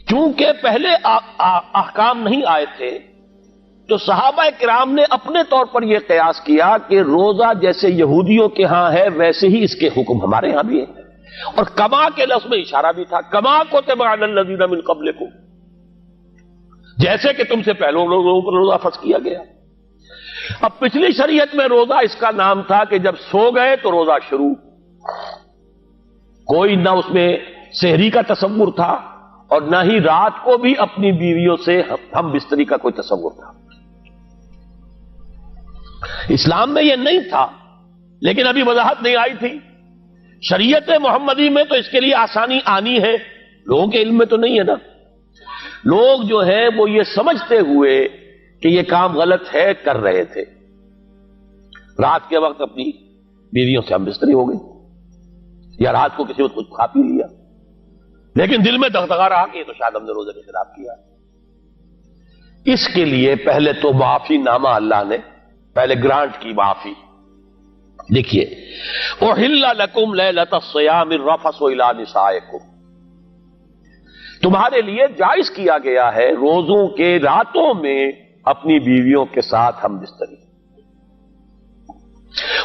چونکہ پہلے احکام نہیں آئے تھے تو صحابہ کرام نے اپنے طور پر یہ قیاس کیا کہ روزہ جیسے یہودیوں کے ہاں ہے ویسے ہی اس کے حکم ہمارے ہاں بھی ہے، اور کما کے لفظ میں اشارہ بھی تھا، کما کتب علی الذین من قبلکم، جیسے کہ تم سے پہلے لوگوں پر روزہ فرض کیا گیا۔ اب پچھلی شریعت میں روزہ اس کا نام تھا کہ جب سو گئے تو روزہ شروع، کوئی نہ اس میں سحری کا تصور تھا اور نہ ہی رات کو بھی اپنی بیویوں سے ہم بستری کا کوئی تصور تھا۔ اسلام میں یہ نہیں تھا، لیکن ابھی وضاحت نہیں آئی تھی۔ شریعت محمدی میں تو اس کے لیے آسانی آنی ہے، لوگوں کے علم میں تو نہیں ہے نا۔ لوگ جو ہے وہ یہ سمجھتے ہوئے کہ یہ کام غلط ہے کر رہے تھے، رات کے وقت اپنی بیویوں سے ہم بستری ہو گئی، یا رات کو کسی وقت کچھ کھا پی لیا، لیکن دل میں دغدغہ رہا کہ یہ تو شاید ہم نے روزے کے خلاف کیا۔ اس کے لیے پہلے تو معافی نامہ اللہ نے پہلے گرانٹ کی معافی۔ دیکھیے احل لکم لیلۃ الصیام الرفث الی نسائکم، تمہارے لیے جائز کیا گیا ہے روزوں کے راتوں میں اپنی بیویوں کے ساتھ ہم بستری۔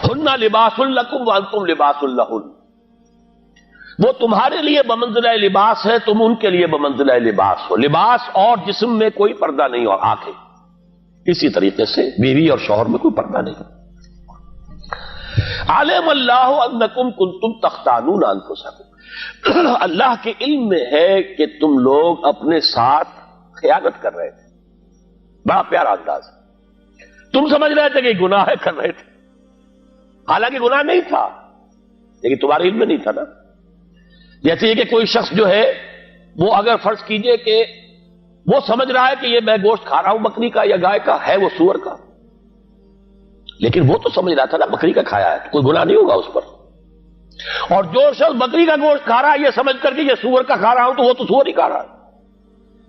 ہن لباس لکم وانتم لباس لہن، وہ تمہارے لیے بمنزلہ لباس ہے، تم ان کے لیے بمنزلہ لباس ہو۔ لباس اور جسم میں کوئی پردہ نہیں ہو، آنکھیں، اسی طریقے سے بیوی اور شوہر میں کوئی پردہ نہیں۔ علم اللہ انکم کنتم تختانون انفسکم، اللہ کے علم میں ہے کہ تم لوگ اپنے ساتھ خیانت کر رہے تھے۔ بڑا پیارا انداز، تم سمجھ رہے تھے کہ گناہ ہے کر رہے تھے، حالانکہ گناہ نہیں تھا، لیکن تمہارے علم میں نہیں تھا نا۔ جیسے یہ کہ کوئی شخص جو ہے وہ اگر فرض کیجئے کہ وہ سمجھ رہا ہے کہ یہ میں گوشت کھا رہا ہوں بکری کا یا گائے کا، ہے وہ سور کا، لیکن وہ تو سمجھ رہا تھا نا بکری کا کھایا ہے، کوئی گناہ نہیں ہوگا اس پر۔ اور جو شخص بکری کا گوشت کھا رہا ہے یہ سمجھ کر کے یہ سور کا کھا رہا ہوں تو وہ تو سور ہی کھا رہا ہے۔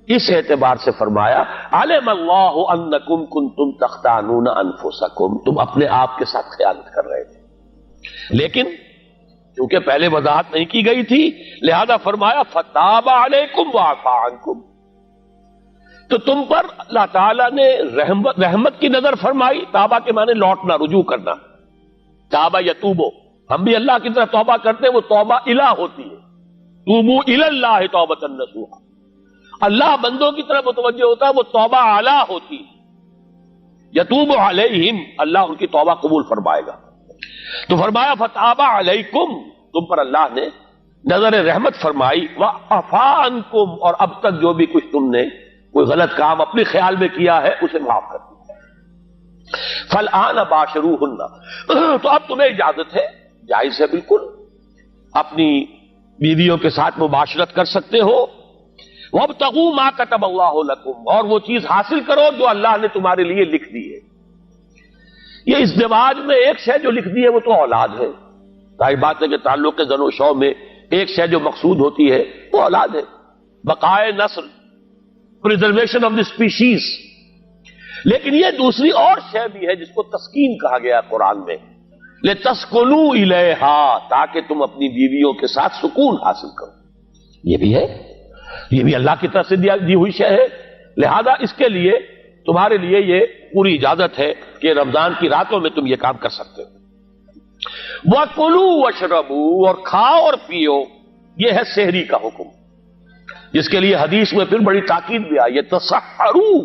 اس اعتبار سے فرمایا علم اللہ انکم کنتم تختانون انفسکم، تم اپنے آپ کے ساتھ خیانت کر رہے تھے، لیکن کیونکہ پہلے وضاحت نہیں کی گئی تھی لہذا فرمایا فتاب علیکم وعفا عنکم، تو تم پر اللہ تعالیٰ نے رحمت کی نظر فرمائی۔ تابہ کے معنی لوٹنا، رجوع کرنا، تابہ یتوبو، ہم بھی اللہ کی طرف توبہ کرتے ہیں، وہ توبہ الہ ہوتی ہے، توبو الی اللہ توبۃ نصوحا، اللہ بندوں کی طرف متوجہ ہوتا ہے، وہ توبہ اعلی ہوتی ہے، یتوب علیہم، اللہ ان کی توبہ قبول فرمائے گا۔ تو فرمایا فتاب علیکم، تم پر اللہ نے نظر رحمت فرمائی، وعفا عنکم، اور اب تک جو بھی کچھ تم نے کوئی غلط کام اپنے خیال میں کیا ہے اسے معاف کر دیا۔ فالآن باشروہن، تو اب تمہیں اجازت ہے، جائز ہے بالکل، اپنی بیویوں کے ساتھ مباشرت کر سکتے ہو۔ وابتغوا ما کتب اللہ لکم، اور وہ چیز حاصل کرو جو اللہ نے تمہارے لیے لکھ دی ہے۔ یہ ازدواج میں ایک شے جو لکھ دی ہے وہ تو اولاد ہے، ظاہر بات ہے کہ تعلق زن و شو میں ایک شے جو مقصود ہوتی ہے وہ اولاد ہے، بقائے نسل، پریزرویشن آف دی اسپیشیز۔ لیکن یہ دوسری اور شے بھی ہے جس کو تسکین کہا گیا قرآن میں، لِتَسْكُنُوا إِلَيْهَا، تاکہ تم اپنی بیویوں کے ساتھ سکون حاصل کرو۔ یہ بھی ہے، یہ بھی اللہ کی طرف سے دی ہوئی شے ہے، لہذا اس کے لیے تمہارے لیے یہ پوری اجازت ہے کہ رمضان کی راتوں میں تم یہ کام کر سکتے ہو۔ وَكُلُوا وَاشْرَبُوا، اور کھاؤ اور پیو، یہ ہے سحری کا حکم، جس کے لیے حدیث میں پھر بڑی تاکید بھی آئی ہے، تسحروا،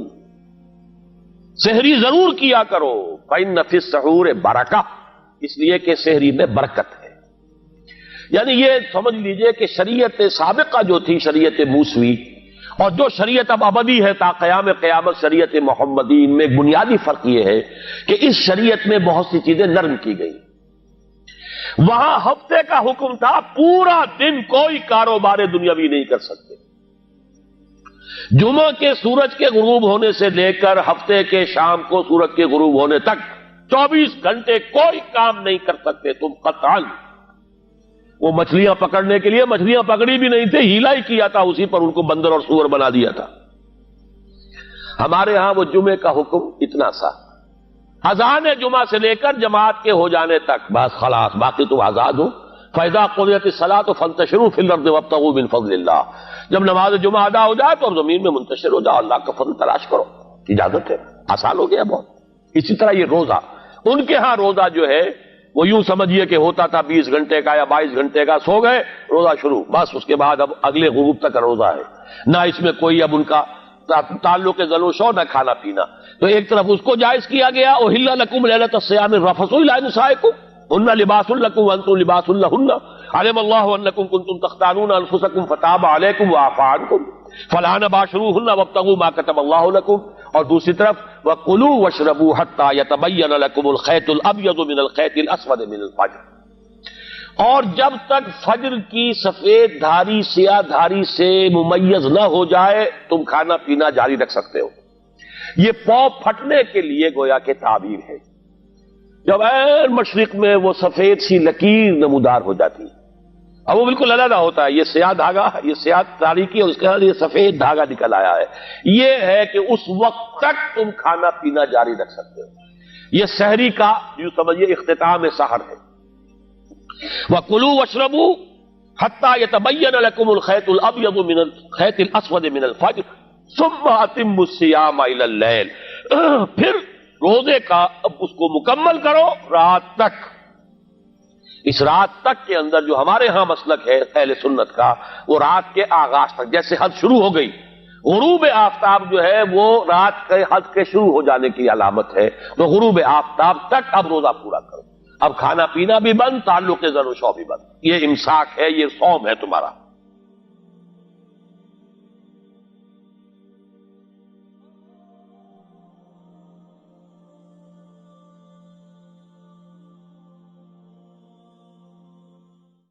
سحری ضرور کیا کرو، فإن فی السحور برکہ، اس لیے کہ سحری میں برکت ہے۔ یعنی یہ سمجھ لیجئے کہ شریعت سابقہ جو تھی، شریعت موسوی، اور جو شریعت اب ابدی ہے تا قیام قیامت شریعت محمدی، میں بنیادی فرق یہ ہے کہ اس شریعت میں بہت سی چیزیں نرم کی گئی۔ وہاں ہفتے کا حکم تھا، پورا دن کوئی کاروبار دنیاوی نہیں کر سکتے، جمعہ کے سورج کے غروب ہونے سے لے کر ہفتے کے شام کو سورج کے غروب ہونے تک 24 گھنٹے کوئی کام نہیں کر سکتے تم قطعاً۔ وہ مچھلیاں پکڑنے کے لیے مچھلیاں پکڑی بھی نہیں تھے، ہیلا ہی کیا تھا، اسی پر ان کو بندر اور سور بنا دیا تھا۔ ہمارے ہاں وہ جمعے کا حکم اتنا سا، اذان جمعہ سے لے کر جماعت کے ہو جانے تک بس خلاص، باقی تم آزاد ہو، فَإِذَا قُضِيَتِ الصَّلَاةُ فَانتَشِرُوا فِي الْأَرْضِ وَابْتَغُوا مِنْ فَضْلِ اللَّهِ، جب نماز جمعہ ادا ہو جائے تو اب زمین میں منتشر ہو جاؤ، اللہ کا فضل تلاش کرو، اجازت ہے، آسان ہو گیا بہت۔ اسی طرح یہ روزہ، ان کے ہاں روزہ جو ہے وہ یوں سمجھیے کہ ہوتا تھا 20 گھنٹے کا یا 22 گھنٹے کا، سو گئے روزہ شروع، بس اس کے بعد اب اگلے غروب تک روزہ ہے، نہ اس میں کوئی اب ان کا تعلق ذل و شو، نہ کھانا پینا۔ تو ایک طرف اس کو جائز کیا گیا، احل لکم لیلۃ الصیام الرفث الی نسائکم ہن لباس لکم وانتم لباس لہن علم اللہ انکم کنتم تختانون انفسکم فتاب علیکم وعفی عنکم فالآن باشروہن وابتغوا ما کتب اللہ لکم، اور دوسری طرف وَكُلُوا وَاشْرَبُوا حَتَّى يَتَبَيَّنَ لَكُمُ الْخَيْطُ الْأَبْيَضُ مِنَ الْخَيْطِ الْأَسْوَدِ مِنَ الْفَجْرِ، اور جب تک فجر کی سفید دھاری سیاہ دھاری سے ممیز نہ ہو جائے تم کھانا پینا جاری رکھ سکتے ہو۔ یہ پاؤ پھٹنے کے لیے گویا کہ تعبیر ہے، جب عین مشرق میں وہ سفید سی لکیر نمودار ہو جاتی ہے، اب وہ بالکل علیحدہ ہوتا ہے، یہ سیاہ دھاگا، یہ سیاہ تاریکی، اور اس کے بعد یہ سفید دھاگا نکل آیا ہے، یہ ہے کہ اس وقت تک تم کھانا پینا جاری رکھ سکتے ہو۔ یہ سحری کا یوں سمجھیے اختتام سحر ہے۔ وَكُلُوا وَاشْرَبُوا حَتَّى يَتَبَيَّنَ لَكُمُ الْخَيْطُ الْأَبْيَضُ مِنَ الْخَيْطِ الْأَسْوَدِ مِنَ الْفَجْرِ ثُمَّ أَتِمُّوا الصِّيَامَ إِلَى اللَّيْلِ، پھر روزے کا اب اس کو مکمل کرو رات تک۔ اس رات تک کے اندر جو ہمارے ہاں مسلک ہے اہل سنت کا، وہ رات کے آغاز تک، جیسے حد شروع ہو گئی، غروب آفتاب جو ہے وہ رات کے حد کے شروع ہو جانے کی علامت ہے، تو غروب آفتاب تک اب روزہ پورا کرو، اب کھانا پینا بھی بند، تعلق ذر و شو بھی بند، یہ امساک ہے، یہ صوم ہے تمہارا۔